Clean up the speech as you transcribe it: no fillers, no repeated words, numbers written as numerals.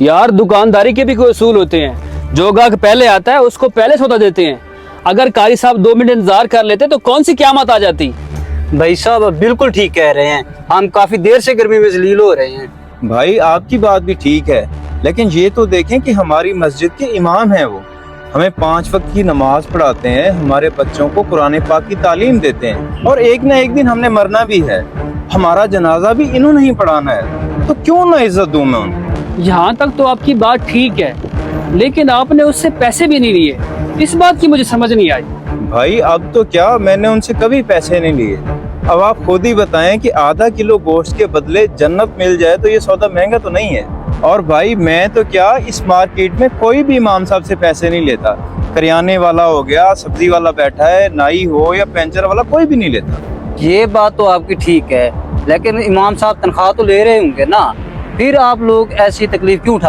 यार दुकानदारी के भी कोई उसूल होते हैं। जो गाहक पहले आता है उसको पहले सौदा देते हैं। अगर कारी साहब 2 मिनट इंतजार कर लेते तो कौन सी क़यामत आ जाती। भाई साहब बिल्कुल ठीक कह रहे हैं, हम काफी देर से गर्मी में जलील हो रहे हैं। भाई आपकी बात भी ठीक है, लेकिन ये तो देखें कि हमारी मस्जिद के इमाम हैं, वो हमें 5 वक्त की नमाज पढ़ाते हैं, हमारे बच्चों को कुरान पाक की तालीम देते हैं, और एक ना एक दिन हमने मरना भी है, हमारा जनाजा भी इन्होंने ही पढ़ाना है, तो क्यों ना इज्जत दूं मैं उनको। यहाँ तक तो आपकी बात ठीक है, लेकिन आपने उससे पैसे भी नहीं लिए। इस बात की मुझे समझ नहीं आई। भाई अब तो क्या, मैंने उनसे कभी पैसे नहीं लिए। अब आप खुद ही बताएं कि आधा किलो गोश्त के बदले जन्नत मिल जाए तो ये सौदा महंगा तो नहीं है। और भाई मैं तो क्या, इस मार्केट में कोई भी इमाम साहब से पैसे नहीं लेता। करियाने वाला हो गया, सब्जी वाला बैठा है, नाई हो या पेंचर वाला, कोई भी नहीं लेता। ये बात तो आपकी ठीक है, लेकिन इमाम साहब तनख्वाह तो ले रहे होंगे ना, फिर आप लोग ऐसी तकलीफ क्यों उठा रहे हैं?